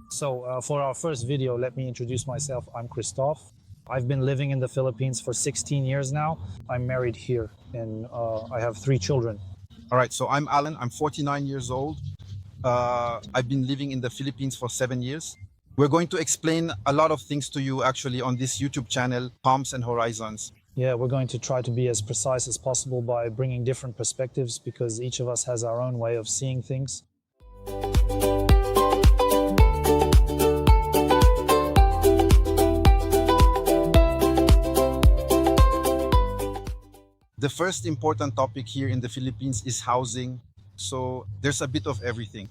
So for our first video, let me introduce myself. I'm Christophe. I've been living in the Philippines for 16 years now. I'm married here and I have 3 children. All right, so I'm Alan. I'm 49 years old. I've been living in the Philippines for 7 years. We're going to explain a lot of things to you actually on this YouTube channel, Palms and Horizons. Yeah, we're going to try to be as precise as possible by bringing different perspectives because each of us has our own way of seeing things. The first important topic here in the Philippines is housing. So there's a bit of everything.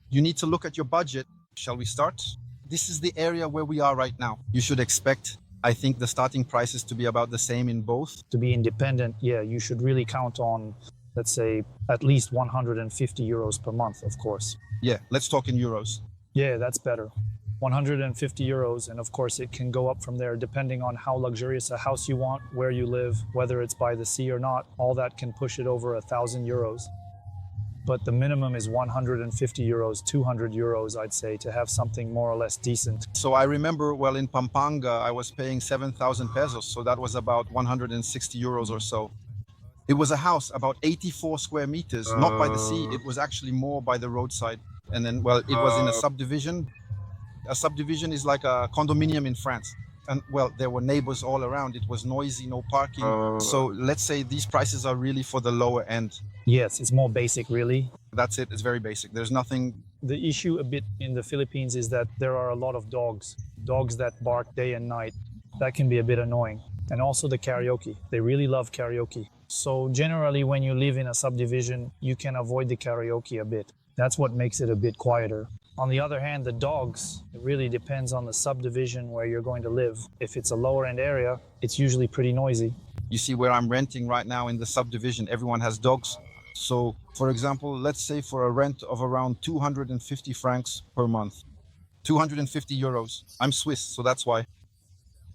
You need to look at your budget. Shall we start? This is the area where we are right now. You should expect, I think, the starting prices to be about the same in both. To be independent, yeah, you should really count on, let's say, at least 150 euros per month, of course. Yeah, let's talk in euros. Yeah, that's better. 150 euros, and of course it can go up from there depending on how luxurious a house you want, where you live, whether it's by the sea or not. All that can push it over 1,000 euros. But the minimum is 150 euros, 200 euros, I'd say, to have something more or less decent. So I remember, well, in Pampanga, I was paying 7,000 pesos, so that was about 160 euros or so. It was a house about 84 square meters, not by the sea, it was actually more by the roadside. And then, well, it was in a subdivision. A subdivision is like a condominium in France. And well, there were neighbors all around. It was noisy, no parking. So let's say these prices are really for the lower end. Yes, it's more basic, really. That's it. It's very basic. There's nothing. The issue a bit in the Philippines is that there are a lot of dogs that bark day and night. That can be a bit annoying. And also the karaoke. They really love karaoke. So generally, when you live in a subdivision, you can avoid the karaoke a bit. That's what makes it a bit quieter. On the other hand, the dogs, it really depends on the subdivision where you're going to live. If it's a lower end area, it's usually pretty noisy. You see where I'm renting right now in the subdivision, everyone has dogs. So for example, let's say for a rent of around 250 francs per month, 250 euros. I'm Swiss, so that's why.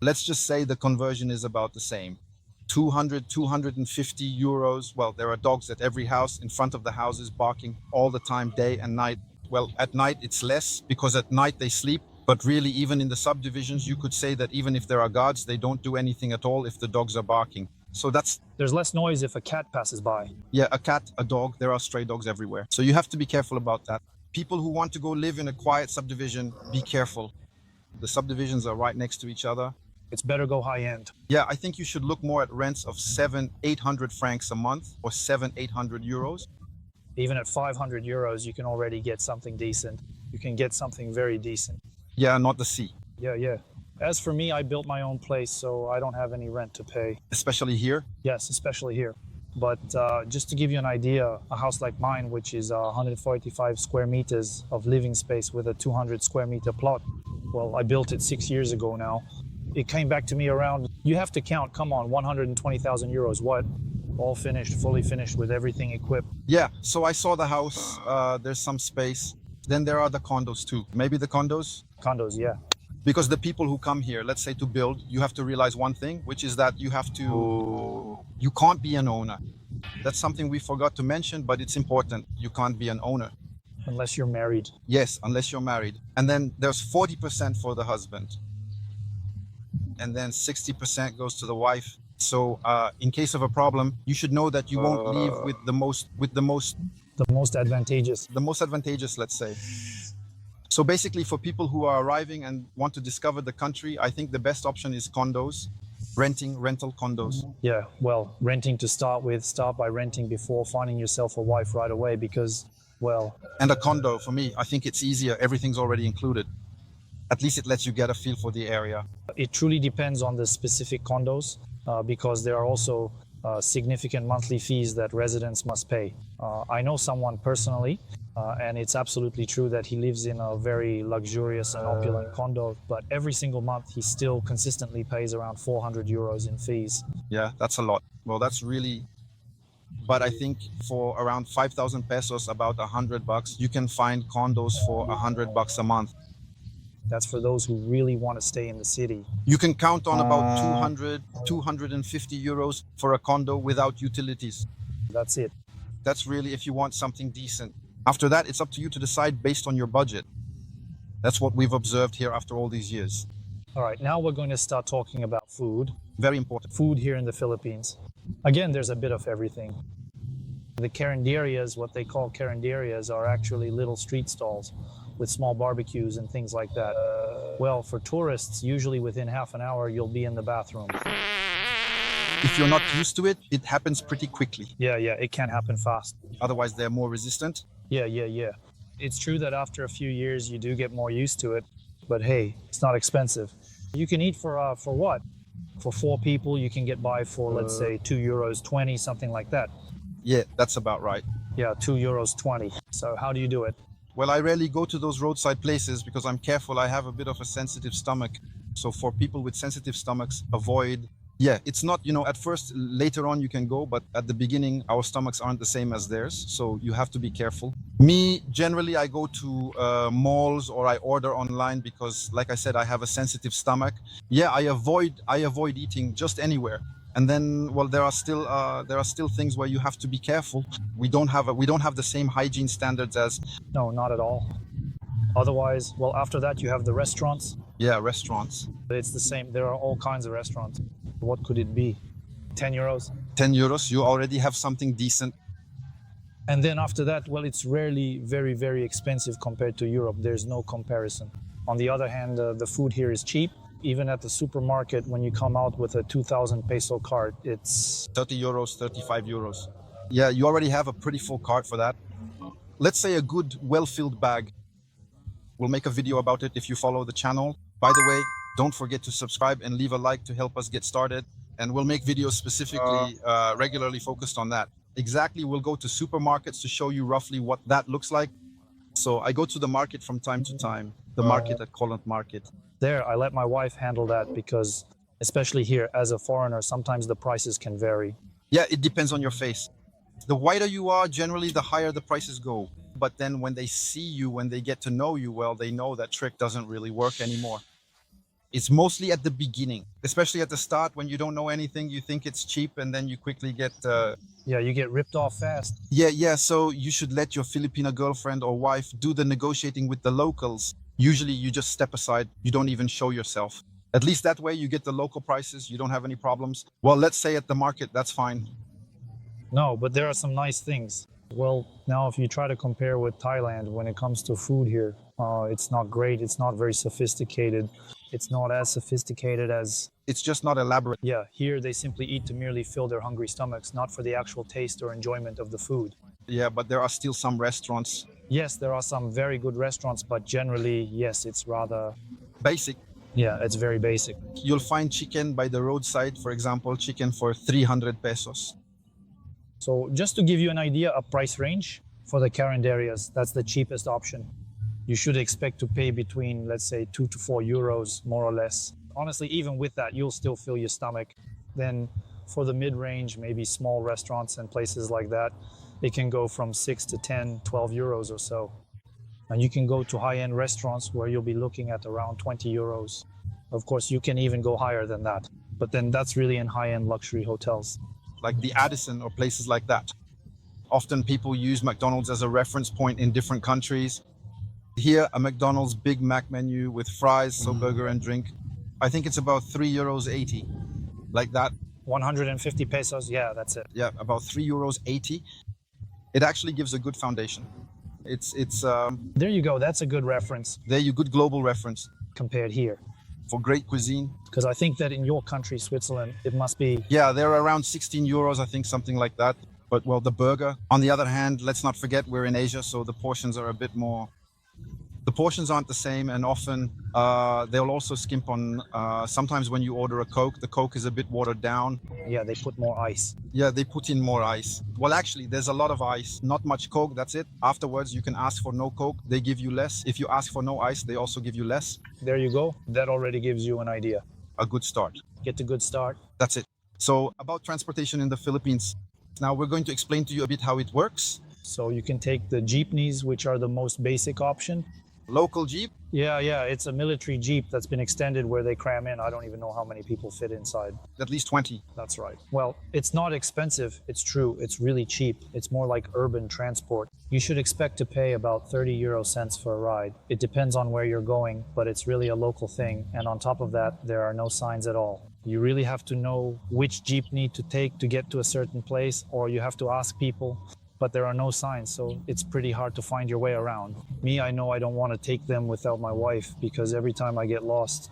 Let's just say the conversion is about the same. 250 euros. Well, there are dogs at every house, in front of the houses, barking all the time, day and night. Well, at night it's less because at night they sleep. But really, even in the subdivisions, you could say that even if there are guards, they don't do anything at all if the dogs are barking. So there's less noise if a cat passes by. Yeah, a cat, a dog, there are stray dogs everywhere. So you have to be careful about that. People who want to go live in a quiet subdivision, be careful. The subdivisions are right next to each other. It's better go high end. Yeah, I think you should look more at rents of 700-800 francs a month or 700-800 euros. Even at 500 euros, you can already get something decent. You can get something very decent. Yeah, not the sea. Yeah. As for me, I built my own place, so I don't have any rent to pay. Especially here? Yes, especially here. But just to give you an idea, a house like mine, which is 145 square meters of living space with a 200 square meter plot, well, I built it 6 years ago now. It came back to me around, you have to count, come on, 120,000 euros. What? All finished, fully finished with everything equipped. Yeah, so I saw the house, there's some space. Then there are the condos too. Maybe the condos? Condos, yeah. Because the people who come here, let's say to build, you have to realize one thing, which is that you can't be an owner. That's something we forgot to mention, but it's important. You can't be an owner. Unless you're married. Yes, unless you're married. And then there's 40% for the husband. And then 60% goes to the wife. So in case of a problem, you should know that you won't leave with the most advantageous, let's say. So basically for people who are arriving and want to discover the country, I think the best option is condos, rental condos. Yeah, well, renting to start with, start by renting before finding yourself a wife right away because, well... And a condo, for me, I think it's easier. Everything's already included. At least it lets you get a feel for the area. It truly depends on the specific condos. Because there are also significant monthly fees that residents must pay. I know someone personally, and it's absolutely true that he lives in a very luxurious and opulent condo, but every single month he still consistently pays around 400 euros in fees. Yeah, that's a lot. Well, that's really... But I think for around 5,000 pesos, about $100, you can find condos for $100 a month. That's for those who really want to stay in the city. You can count on about 250 euros for a condo without utilities. That's it. That's really if you want something decent. After that, it's up to you to decide based on your budget. That's what we've observed here after all these years. All right, now we're going to start talking about food. Very important. Food here in the Philippines. Again, there's a bit of everything. The carinderias, what they call carinderias, are actually little street stalls with small barbecues and things like that. Well, for tourists, usually within half an hour, you'll be in the bathroom. If you're not used to it, it happens pretty quickly. Yeah, it can happen fast. Otherwise, they're more resistant. Yeah. It's true that after a few years, you do get more used to it. But hey, it's not expensive. You can eat for what? For 4 people, you can get by for, let's say, €2.20, something like that. Yeah, that's about right. Yeah, €2.20. So how do you do it? Well, I rarely go to those roadside places because I'm careful. I have a bit of a sensitive stomach. So for people with sensitive stomachs, avoid. Yeah, it's not, at first, later on you can go, but at the beginning, our stomachs aren't the same as theirs. So you have to be careful. Me, generally, I go to malls or I order online because, like I said, I have a sensitive stomach. Yeah, I avoid eating just anywhere. And then, well, there are still things where you have to be careful. We don't have the same hygiene standards as. No, not at all. Otherwise, well, after that, you have the restaurants. Yeah, restaurants. It's the same. There are all kinds of restaurants. What could it be? €10? €10, you already have something decent. And then after that, well, it's rarely very, very expensive compared to Europe. There's no comparison. On the other hand, the food here is cheap. Even at the supermarket, when you come out with a 2,000 peso cart, it's €30, €35. Yeah, you already have a pretty full cart for that. Let's say a good, well-filled bag. We'll make a video about it if you follow the channel. By the way, don't forget to subscribe and leave a like to help us get started. And we'll make videos specifically regularly focused on that. Exactly, we'll go to supermarkets to show you roughly what that looks like. So I go to the market from time to time, the market at Coût market. There, I let my wife handle that because, especially here, as a foreigner, sometimes the prices can vary. Yeah, it depends on your face. The whiter you are, generally, the higher the prices go. But then when they see you, when they get to know you well, they know that trick doesn't really work anymore. It's mostly at the beginning, especially at the start when you don't know anything, you think it's cheap and then you quickly get... Yeah, you get ripped off fast. Yeah, so you should let your Filipina girlfriend or wife do the negotiating with the locals. Usually you just step aside, you don't even show yourself. At least that way you get the local prices, you don't have any problems. Well, let's say at the market, that's fine. No, but there are some nice things. Well, now if you try to compare with Thailand when it comes to food here, it's not great, it's not very sophisticated. It's not as sophisticated as... It's just not elaborate. Yeah, here they simply eat to merely fill their hungry stomachs, not for the actual taste or enjoyment of the food. Yeah, but there are still some restaurants. Yes, there are some very good restaurants, but generally, yes, it's rather... Basic. Yeah, it's very basic. You'll find chicken by the roadside, for example, chicken for 300 pesos. So just to give you an idea, a price range for the carinderias, that's the cheapest option. You should expect to pay between, let's say, €2 to €4, more or less. Honestly, even with that, you'll still fill your stomach. Then for the mid-range, maybe small restaurants and places like that, it can go from 6 to 10, €12 or so. And you can go to high-end restaurants where you'll be looking at around €20. Of course, you can even go higher than that. But then that's really in high-end luxury hotels. Like the Addison or places like that. Often people use McDonald's as a reference point in different countries. Here, a McDonald's Big Mac menu with fries, so burger and drink. I think it's about €3.80, like that. 150 pesos, yeah, that's it. Yeah, about €3.80. It actually gives a good foundation. It's There you go, that's a good reference. There you good global reference. Compared here. For great cuisine. Because I think that in your country, Switzerland, it must be... Yeah, they're around €16, I think, something like that. But, well, the burger. On the other hand, let's not forget we're in Asia, so the portions are a bit more... The portions aren't the same, and often they'll also skimp on... sometimes when you order a Coke, the Coke is a bit watered down. Yeah, they put more ice. Yeah, they put in more ice. Well, actually, there's a lot of ice. Not much Coke, that's it. Afterwards, you can ask for no Coke. They give you less. If you ask for no ice, they also give you less. There you go. That already gives you an idea. A good start. Get a good start. That's it. So, about transportation in the Philippines. Now, we're going to explain to you a bit how it works. So you can take the jeepneys, which are the most basic option. Local Jeep? Yeah, it's a military Jeep that's been extended where they cram in. I don't even know how many people fit inside. At least 20. That's right. Well, it's not expensive, it's true. It's really cheap. It's more like urban transport. You should expect to pay about 30 euro cents for a ride. It depends on where you're going, but it's really a local thing. And on top of that, there are no signs at all. You really have to know which jeepney to take to get to a certain place, or you have to ask people. But there are no signs, so it's pretty hard to find your way around. Me, I know I don't want to take them without my wife because every time I get lost.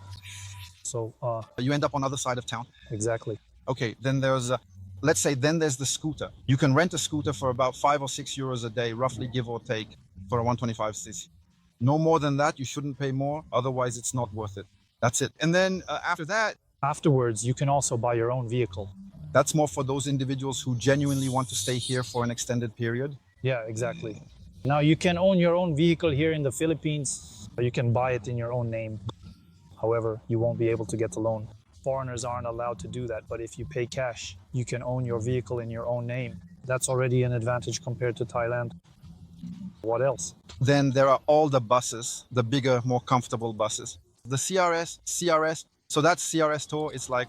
So, You end up on the other side of town. exactly. Okay, then there's, let's say, then there's the scooter. You can rent a scooter for about 5 or 6 euros a day, roughly give or take, for a 125cc. No more than that, you shouldn't pay more, otherwise it's not worth it. That's it. And then after that, Afterwards, you can also buy your own vehicle. that's more for those individuals who genuinely want to stay here for an extended period. Yeah, exactly. Now, you can own your own vehicle here in the Philippines. You can buy it in your own name. However, you won't be able to get the loan. Foreigners aren't allowed to do that, but if you pay cash, you can own your vehicle in your own name. That's already an advantage compared to Thailand. What else? Then there are all the buses, the bigger, more comfortable buses. The CRS. So that's CRS tour. It's like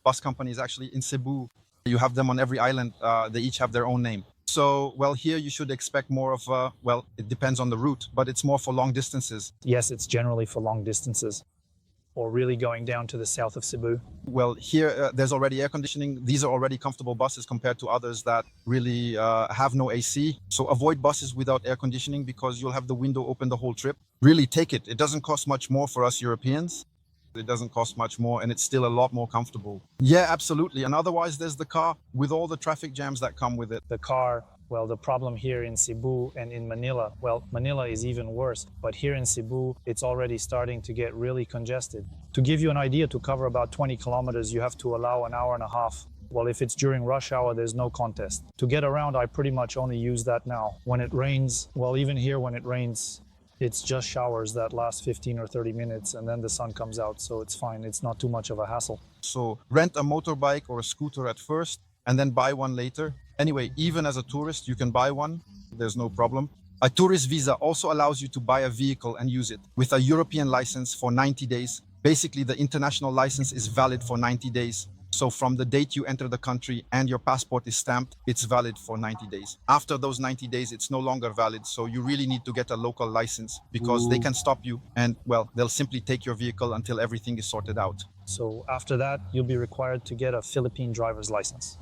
bus companies actually in Cebu. You have them on every island. They each have their own name. So, well, here you should expect more of, well, it depends on the route, but it's more for long distances. Yes, it's generally for long distances, or really going down to the south of Cebu. Well, here there's already air conditioning. These are already comfortable buses compared to others that really have no AC. So avoid buses without air conditioning because you'll have the window open the whole trip. Really take it. It doesn't cost much more for us Europeans. It doesn't cost much more and it's still a lot more comfortable. Yeah, absolutely. And otherwise there's the car with all the traffic jams that come with it. The car, well, the problem here in Cebu and in Manila, well, Manila is even worse, but here in Cebu, it's already starting to get really congested. To give you an idea, to cover about 20 kilometers, you have to allow an hour and a half. Well, if it's during rush hour, there's no contest. To get around, I pretty much only use that now. When it rains, well, even here when it rains, it's just showers that last 15 or 30 minutes and then the sun comes out, so it's fine. It's not too much of a hassle. So rent a motorbike or a scooter at first and then buy one later. Anyway, even as a tourist, you can buy one. There's no problem. A tourist visa also allows you to buy a vehicle and use it with a European license for 90 days. Basically, the international license is valid for 90 days. So from the date you enter the country and your passport is stamped, it's valid for 90 days. After those 90 days, it's no longer valid. So you really need to get a local license because they can stop you and, well, they'll simply take your vehicle until everything is sorted out. So after that, you'll be required to get a Philippine driver's license.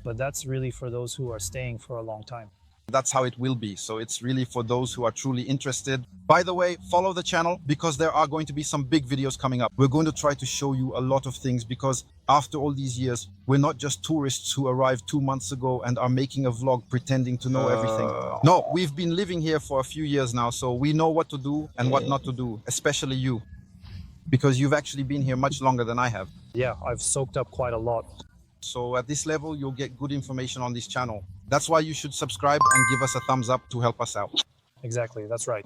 But that's really for those who are staying for a long time. That's how it will be. So it's really for those who are truly interested. By the way, follow the channel because there are going to be some big videos coming up. We're going to try to show you a lot of things because after all these years, we're not just tourists who arrived 2 months ago and are making a vlog pretending to know everything. No, we've been living here for a few years now, so we know what to do and what not to do, especially you, because you've actually been here much longer than I have. Yeah, I've soaked up quite a lot. So at this level, you'll get good information on this channel. That's why you should subscribe and give us a thumbs up to help us out. Exactly, that's right.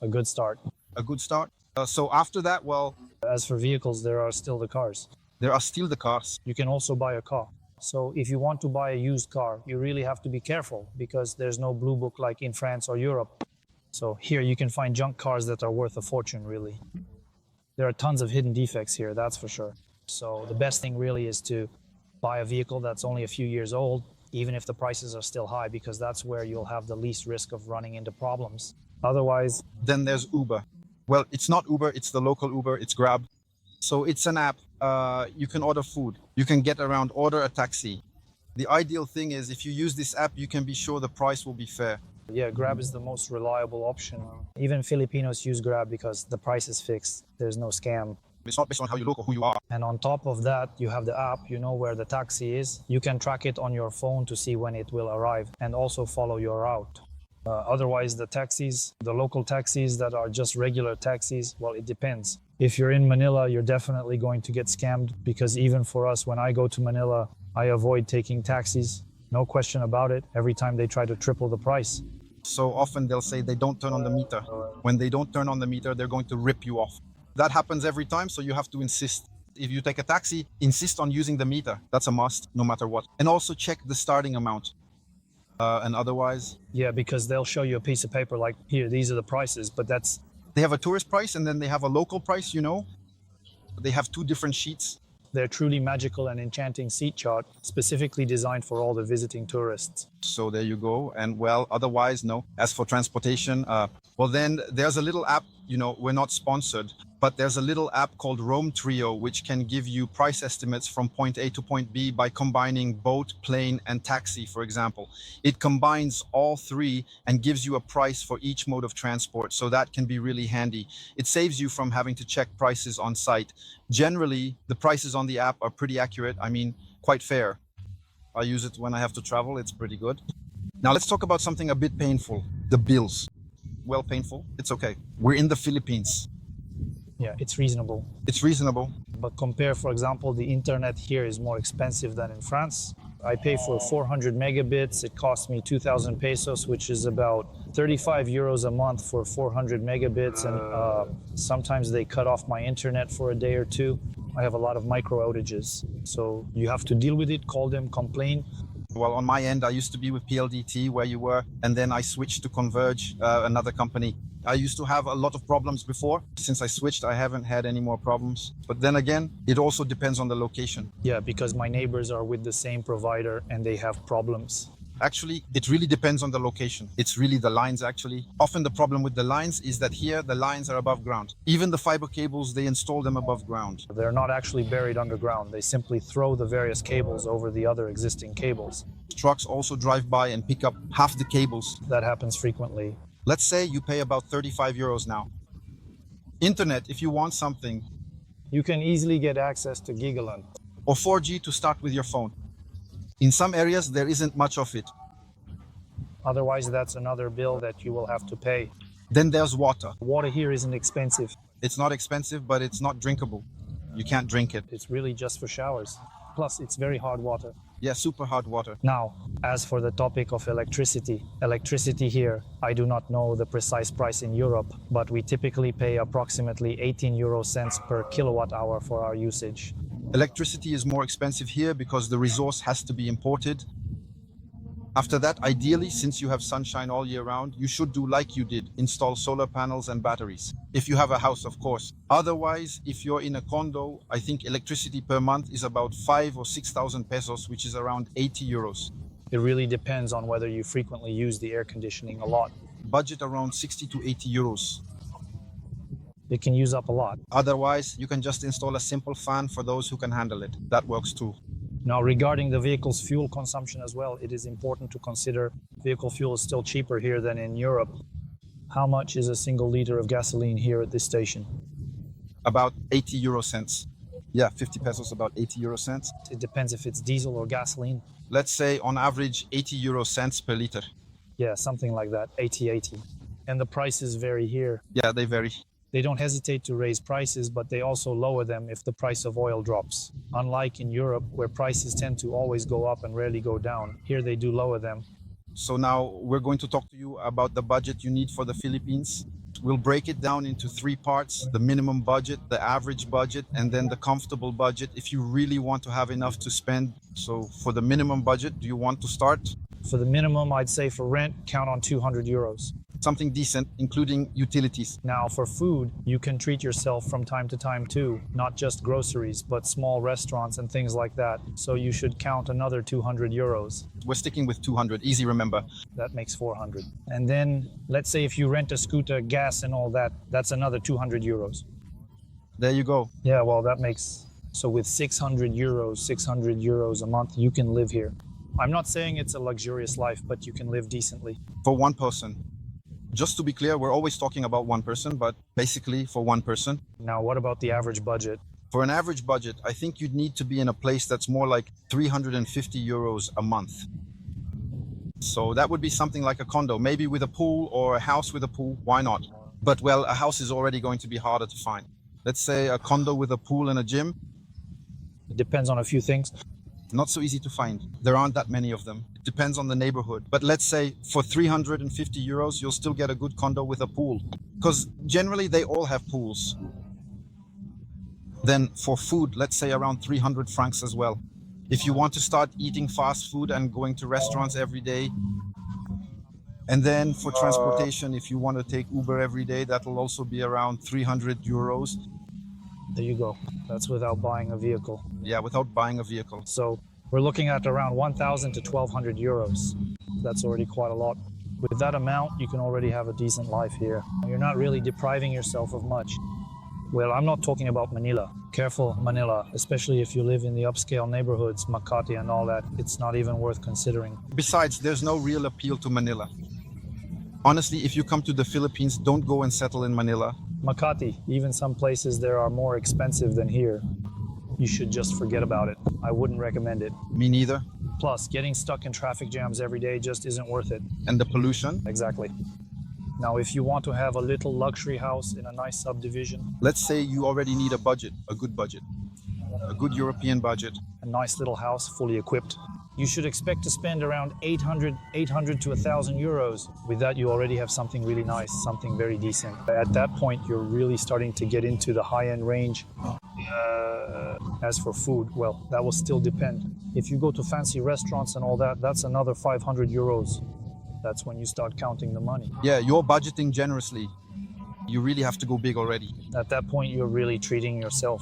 A good start. A good start. So after that, well, As for vehicles, there are still the cars. there are still the cars. You can also buy a car. So if you want to buy a used car, you really have to be careful because there's no blue book like in France or Europe. So here you can find junk cars that are worth a fortune, really. There are tons of hidden defects here, that's for sure. So the best thing really is to buy a vehicle that's only a few years old, even if the prices are still high, because that's where you'll have the least risk of running into problems. Otherwise, Then there's Uber. Well, it's not Uber, it's the local Uber, it's Grab. So it's an app. You can order food. You can get around, order a taxi. The ideal thing is if you use this app, you can be sure the price will be fair. yeah, Grab is the most reliable option. Even Filipinos use Grab because the price is fixed. There's no scam. It's not based on how you look or who you are. And on top of that, you have the app, you know where the taxi is. You can track it on your phone to see when it will arrive and also follow your route. Otherwise, the taxis, the local taxis that are just regular taxis, well, it depends. If you're in Manila, you're definitely going to get scammed because even for us, when I go to Manila, I avoid taking taxis. No question about it. Every time they try to triple the price. So often they'll say they don't turn on the meter. When they don't turn on the meter, they're going to rip you off. That happens every time, so you have to insist. If you take a taxi, insist on using the meter. That's a must, no matter what. And also check the starting amount. And otherwise, Yeah, because they'll show you a piece of paper like, here, these are the prices, but they have a tourist price and then they have a local price, you know? They have two different sheets. their truly magical and enchanting seat chart, specifically designed for all the visiting tourists. So there you go. And well, otherwise, no. As for transportation, well, then there's a little app, you know, we're not sponsored, but there's a little app called Roam Trio, which can give you price estimates from point A to point B by combining boat, plane, and taxi, for example. It combines all three and gives you a price for each mode of transport. So that can be really handy. It saves you from having to check prices on site. Generally, the prices on the app are pretty accurate. I mean, quite fair. I use it when I have to travel. It's pretty good. Now let's talk about something a bit painful, the bills. Well, painful. It's okay. We're in the Philippines. Yeah, it's reasonable. It's reasonable. But compare, for example, the internet here is more expensive than in France. I pay for 400 megabits. It costs me 2,000 pesos, which is about 35 euros a month for 400 megabits. And sometimes they cut off my internet for a day or two. I have a lot of micro outages. So you have to deal with it, call them, complain. Well, on my end, I used to be with PLDT where you were, and then I switched to Converge, another company. I used to have a lot of problems before. Since I switched, I haven't had any more problems. But then again, it also depends on the location. Yeah, because my neighbors are with the same provider and they have problems. Actually, it really depends on the location. It's really the lines, actually. Often the problem with the lines is that here, the lines are above ground. Even the fiber cables, they install them above ground. They're not actually buried underground. They simply throw the various cables over the other existing cables. Trucks also drive by and pick up half the cables. That happens frequently. Let's say you pay about 35 euros now. Internet, if you want something, You can easily get access to Gigaland. or 4G to start with your phone. In some areas, there isn't much of it. Otherwise, that's another bill that you will have to pay. Then there's water. Water here isn't expensive. It's not expensive, but it's not drinkable. You can't drink it. It's really just for showers. Plus, it's very hard water. Yeah, super hard water. Now, as for the topic of electricity here, I do not know the precise price in Europe, but we typically pay approximately 18 euro cents per kilowatt hour for our usage. Electricity is more expensive here because the resource has to be imported. After that, ideally, since you have sunshine all year round, you should do like you did, install solar panels and batteries. If you have a house, of course. Otherwise, if you're in a condo, I think electricity per month is about 5,000 or 6,000 pesos, which is around 80 euros. It really depends on whether you frequently use the air conditioning a lot. Budget around 60 to 80 euros. It can use up a lot. Otherwise, you can just install a simple fan for those who can handle it. That works too. Now, regarding the vehicle's fuel consumption as well, it is important to consider vehicle fuel is still cheaper here than in Europe. How much is a single liter of gasoline here at this station? About 80 euro cents. Yeah, 50 pesos, about 80 euro cents. It depends if it's diesel or gasoline. Let's say on average 80 euro cents per liter. Yeah, something like that, 80. And the prices vary here. Yeah, they vary. They don't hesitate to raise prices, but they also lower them if the price of oil drops. Unlike in Europe, where prices tend to always go up and rarely go down, here they do lower them. So now we're going to talk to you about the budget you need for the Philippines. We'll break it down into three parts: the minimum budget, the average budget, and then the comfortable budget if you really want to have enough to spend. So for the minimum budget, do you want to start? For the minimum, I'd say for rent, count on 200 euros. Something decent, including utilities. Now, for food, you can treat yourself from time to time too, not just groceries, but small restaurants and things like that. So you should count another 200 euros. We're sticking with 200, easy, remember. That makes 400. And then, let's say if you rent a scooter, gas and all that, that's another 200 euros. There you go. Yeah, well, that makes... So with 600 euros a month, you can live here. I'm not saying it's a luxurious life, but you can live decently. For one person. Just to be clear, we're always talking about one person, but basically for one person. Now, what about the average budget? For an average budget, I think you'd need to be in a place that's more like 350 euros a month. So that would be something like a condo, maybe with a pool or a house with a pool. Why not? But well, a house is already going to be harder to find. Let's say a condo with a pool and a gym. It depends on a few things. Not so easy to find. There aren't that many of them. It depends on the neighborhood. But let's say for 350 euros, you'll still get a good condo with a pool. Because generally they all have pools. Then for food, let's say around 300 francs as well. If you want to start eating fast food and going to restaurants every day, And then for transportation, if you want to take Uber every day, that will also be around 300 euros. There you go. That's without buying a vehicle. Yeah, without buying a vehicle. So we're looking at around 1,000 to 1,200 euros. That's already quite a lot. With that amount, you can already have a decent life here. You're not really depriving yourself of much. Well, I'm not talking about Manila. Careful, Manila, especially if you live in the upscale neighborhoods, Makati and all that. It's not even worth considering. Besides, there's no real appeal to Manila. Honestly, if you come to the Philippines, don't go and settle in Manila. Makati, even some places there are more expensive than here. You should just forget about it. I wouldn't recommend it. Me neither. Plus, getting stuck in traffic jams every day just isn't worth it. And the pollution? Exactly. Now, if you want to have a little luxury house in a nice subdivision, Let's say you already need a budget, a good European budget. a nice little house fully equipped, you should expect to spend around 800 to 1,000 euros. With that, you already have something really nice, something very decent. At that point, you're really starting to get into the high-end range. As for food, well, that will still depend. If you go to fancy restaurants and all that, that's another 500 euros. That's when you start counting the money. Yeah, you're budgeting generously. You really have to go big already. At that point, you're really treating yourself.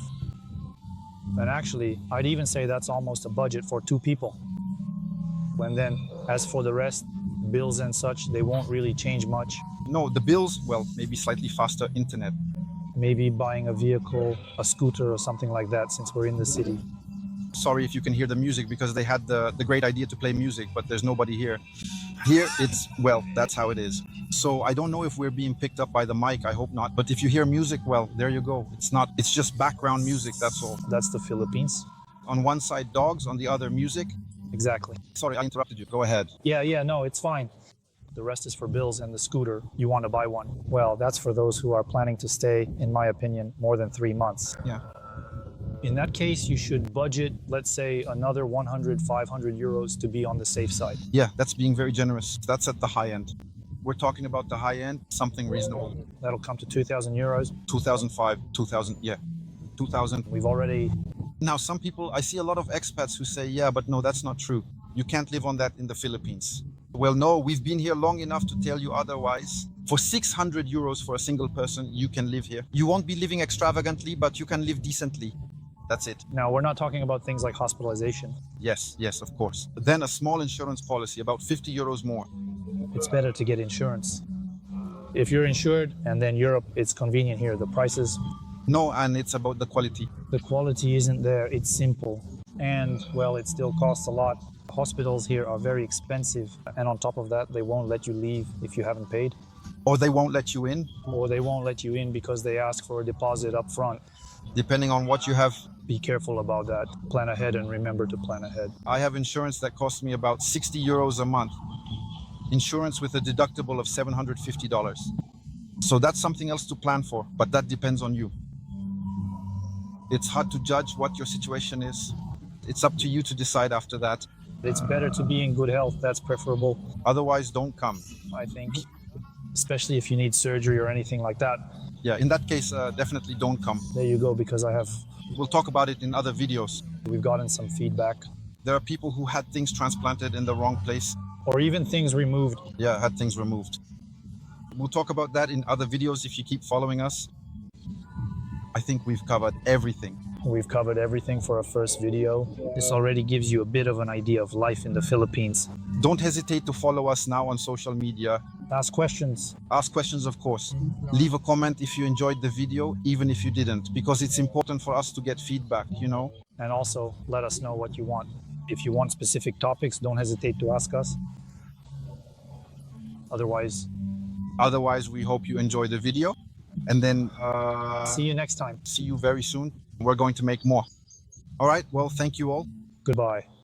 And actually, I'd even say that's almost a budget for 2 people. And then, as for the rest, bills and such, they won't really change much. No, the bills, well, maybe slightly faster internet. Maybe buying a vehicle, a scooter or something like that, since we're in the city. Sorry if you can hear the music, because they had the great idea to play music, but there's nobody here. Here, it's, well, that's how it is. So I don't know if we're being picked up by the mic, I hope not. But if you hear music, well, there you go. It's just background music, that's all. That's the Philippines. On one side, dogs, on the other, music. Exactly. Sorry, I interrupted you. Go ahead. Yeah, no, it's fine. The rest is for bills and the scooter. You want to buy one. Well, that's for those who are planning to stay, in my opinion, more than 3 months. Yeah. In that case, you should budget, let's say, another 100, 500 euros to be on the safe side. Yeah, that's being very generous. That's at the high end. We're talking about the high end, something reasonable. That'll come to 2,000 euros. 2005, 2000, yeah. 2000. We've already... Now, some people, I see a lot of expats who say, yeah, but no, that's not true. You can't live on that in the Philippines. Well, no, we've been here long enough to tell you otherwise. For 600 euros for a single person, you can live here. You won't be living extravagantly, but you can live decently. That's it. Now, we're not talking about things like hospitalization. Yes, of course. Then a small insurance policy, about 50 euros more. It's better to get insurance. If you're insured, and then Europe, it's convenient here. The prices... No, and it's about the quality. The quality isn't there. It's simple. And, well, it still costs a lot. Hospitals here are very expensive. And on top of that, they won't let you leave if you haven't paid. Or they won't let you in. Or they won't let you in because they ask for a deposit up front. Depending on what you have. Be careful about that. Plan ahead and remember to plan ahead. I have insurance that costs me about 60 euros a month. Insurance with a deductible of $750. So that's something else to plan for, but that depends on you. It's hard to judge what your situation is. It's up to you to decide after that. It's better to be in good health. That's preferable. Otherwise, don't come. I think, especially if you need surgery or anything like that. Yeah, in that case, definitely don't come. There you go, because We'll talk about it in other videos. We've gotten some feedback. There are people who had things transplanted in the wrong place. Or even things removed. Yeah, had things removed. We'll talk about that in other videos if you keep following us. I think we've covered everything. We've covered everything for a first video. This already gives you a bit of an idea of life in the Philippines. Don't hesitate to follow us now on social media. Ask questions. Ask questions, of course. Leave a comment if you enjoyed the video, even if you didn't, because it's important for us to get feedback, you know? And also, let us know what you want. If you want specific topics, don't hesitate to ask us. Otherwise, we hope you enjoy the video. And then see you next time. See you very soon. We're going to make more. All right. Well, thank you all. Goodbye.